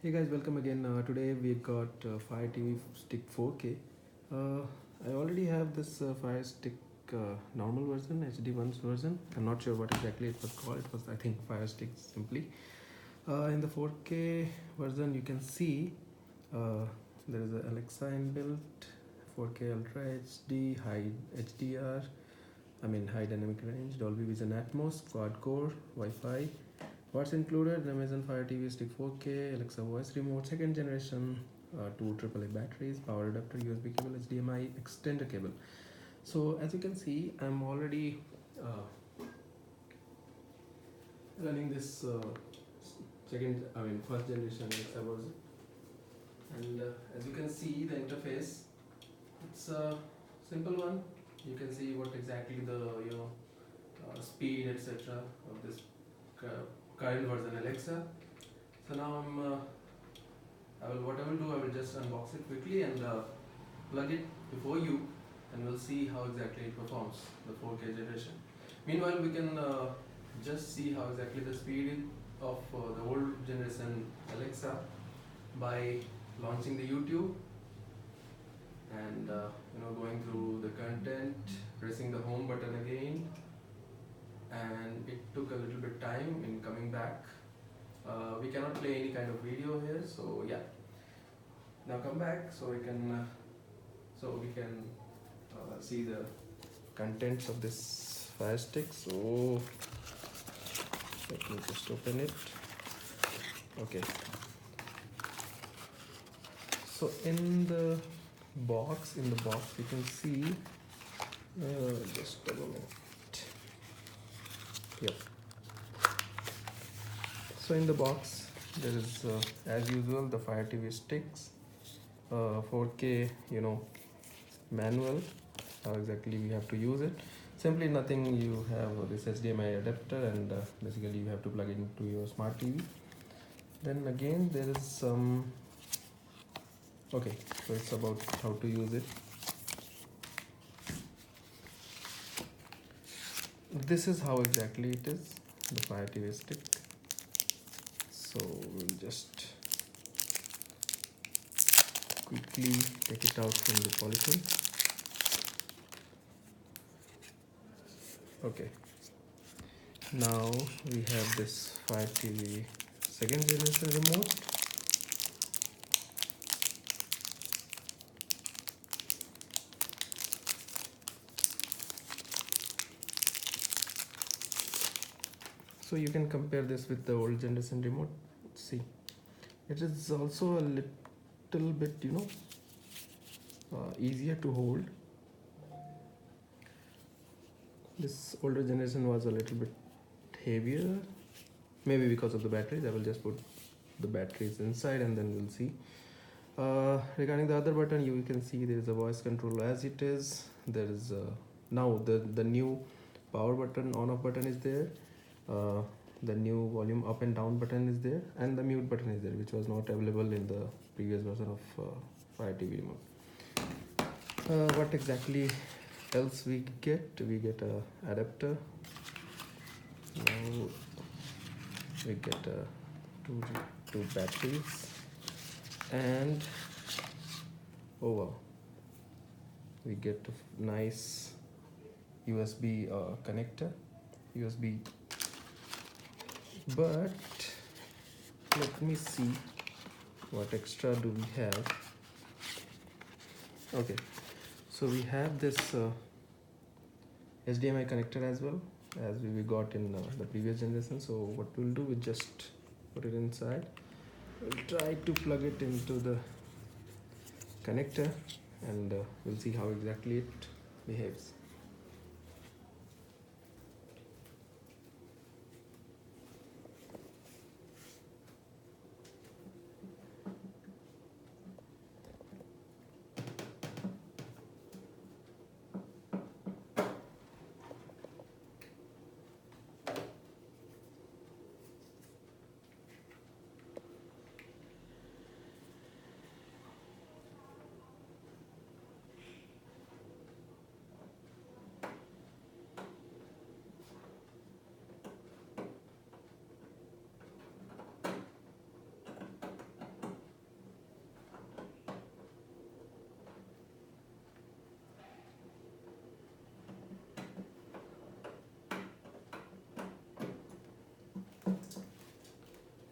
Hey guys, welcome again. Today we got Fire TV Stick 4K. Uh, I already have this Fire Stick normal version, HD1's version. I'm not sure what exactly it was called. It was, I think, Fire Stick simply. In the 4K version, you can see there is a Alexa inbuilt, 4K Ultra HD, high HDR, high dynamic range, Dolby Vision Atmos, quad core, Wi-Fi. What's included? Amazon Fire TV Stick 4K, Alexa voice remote, second generation, two AAA batteries, power adapter, USB cable, HDMI extender cable. So as you can see, I'm already running this first generation Alexa version, and as you can see, the interface, it's a simple one. You can see what exactly the speed, etc. of this current version Alexa. So now what I will do, I will just unbox it quickly and plug it before you, and we'll see how exactly it performs the 4K generation. Meanwhile, we can just see how exactly the speed of the old generation Alexa by launching the YouTube and going through the content, pressing the home button again, and it took a little bit time in coming back. We cannot play any kind of video here, so yeah. Now come back so we can see the contents of this Fire Stick. So let me just open it. Okay. So in the box, you can see. Just a moment. Yep. So in the box, there is, as usual, the Fire TV sticks, 4K, manual, how exactly we have to use it. Simply nothing. You have this HDMI adapter, and basically you have to plug it into your smart TV. Then again, there is some. Okay, so it's about how to use it. This is how exactly it is, the Fire TV stick. So we'll just quickly take it out from the polythene. Okay, now we have this Fire TV second generation remote. So you can compare this with the old generation remote. See, it is also a little bit easier to hold. This older generation was a little bit heavier, maybe because of the batteries. I will just put the batteries inside and then we'll see. Regarding the other button, you can see there is a voice control as it is. There is now the new power button, on off button is there. The new volume up and down button is there, and the mute button is there, which was not available in the previous version of Fire TV remote. What exactly else we get? We get a adapter. Now we get two batteries, and oh wow, we get a nice USB connector, USB. But let me see what extra do we have. Okay, so we have this HDMI connector as well, as we got in the previous generation. So what we'll do, we just put it inside. We'll try to plug it into the connector, and we'll see how exactly it behaves.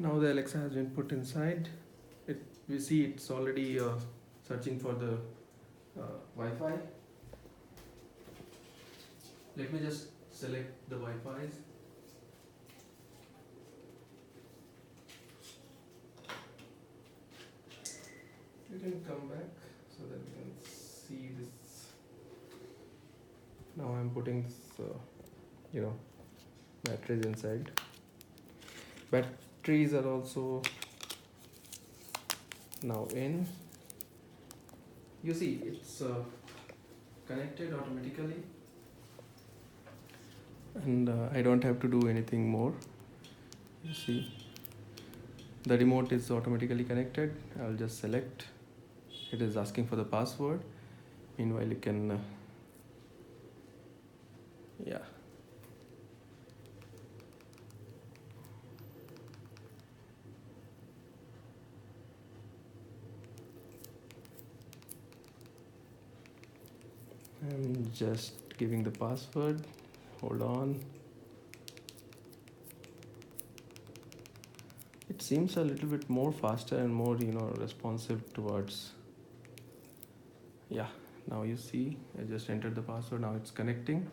Now the Alexa has been put inside. We see it's already searching for the Wi-Fi. Let me just select the Wi-Fi's. You can come back so that we can see this. Now I'm putting this, batteries inside. Batteries are also now in. You see, it's connected automatically, and I don't have to do anything more. You see, the remote is automatically connected. I'll just select. It is asking for the password. Meanwhile, you can, I'm just giving the password. Hold on. It seems a little bit more faster and more, responsive towards. Yeah, now you see, I just entered the password. Now it's connecting.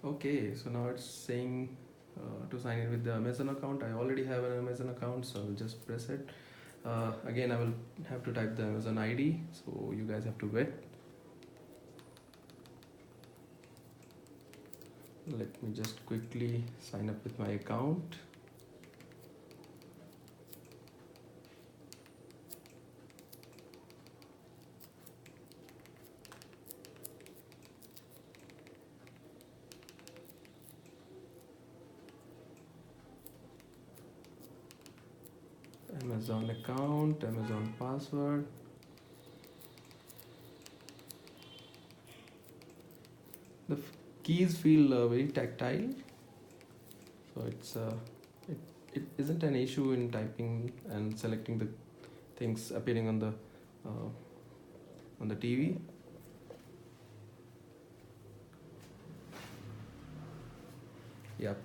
Okay, so now it's saying to sign in with the Amazon account. I already have an Amazon account, so I'll just press it. Again, I will have to type the Amazon ID, so you guys have to wait. Let me just quickly sign up with my account. Amazon account, Amazon password. The keys feel very tactile, so it isn't an issue in typing and selecting the things appearing on the TV. Yep.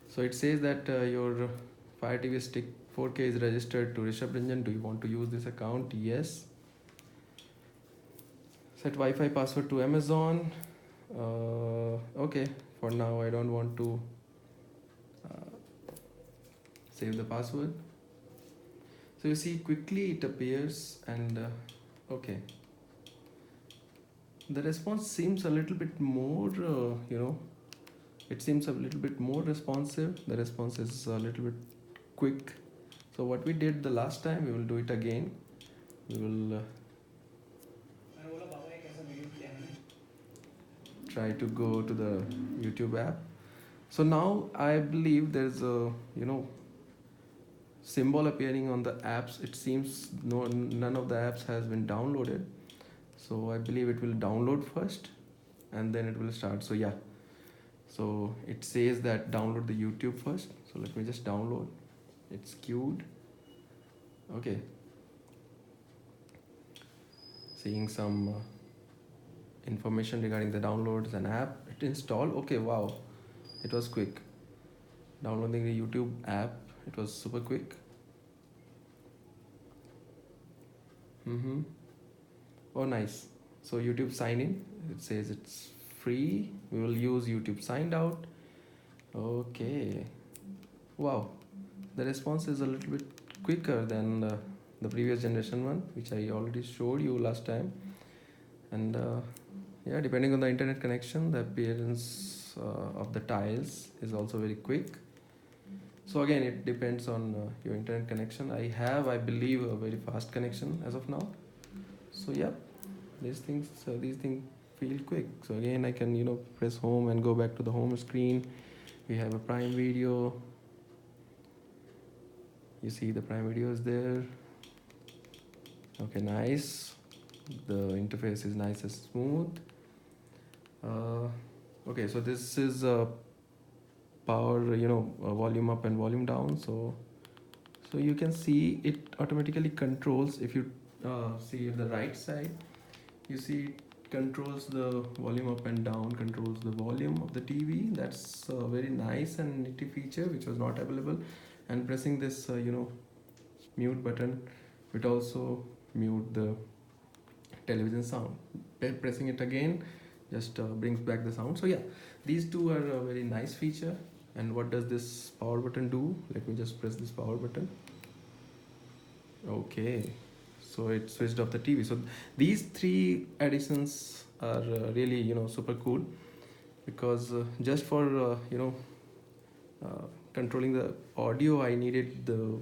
So it says that your Fire TV Stick 4K is registered to Rishabh Ranjan. Do you want to use this account? Yes. Set Wi-Fi password to Amazon. Okay, for now I don't want to save the password. So you see, quickly it appears, and okay. The response seems a little bit more, it seems a little bit more responsive. The response is a little bit quick. So what we did the last time, we will do it again. We will try to go to the YouTube app. So now I believe there's a symbol appearing on the apps. It seems none of the apps has been downloaded. So I believe it will download first and then it will start. So yeah, so it says that download the YouTube first. So let me just download. It's queued. Okay, seeing some information regarding the downloads and app. It installed. Okay, wow, it was quick. Downloading the YouTube app, it was super quick. Oh, nice. So YouTube sign in, it says it's free. We will use YouTube signed out. Okay, wow, the response is a little bit quicker than the previous generation one, which I already showed you last time. And yeah, depending on the internet connection, the appearance of the tiles is also very quick. So again, it depends on your internet connection. I believe, a very fast connection as of now. So yeah, these things feel quick. So again, I can press home and go back to the home screen. We have a Prime Video. You see the Prime Video is there. Okay, nice. The interface is nice and smooth. Okay, so this is power, volume up and volume down. So you can see it automatically controls. If you see at the right side, you see controls the volume up and down, controls the volume of the TV. That's a very nice and nifty feature which was not available. And pressing this mute button, it also mute the television sound. Pressing it again just brings back the sound. So yeah, these two are a very nice feature. And what does this power button do? Let me just press this power button. Okay, so it switched off the TV. So these three additions are really super cool, because just for controlling the audio I needed the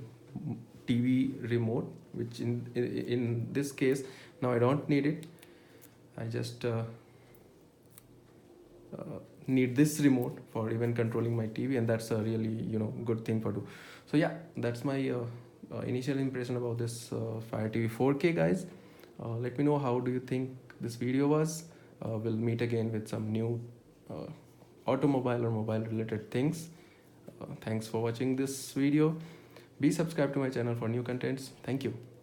TV remote, which in this case now I don't need it. I just need this remote for even controlling my TV, and that's a really good thing for do. So yeah, that's my initial impression about this Fire TV 4K, guys. Let me know how do you think this video was. We'll meet again with some new automobile or mobile related things. Thanks for watching this video. Be subscribed to my channel for new contents. Thank you.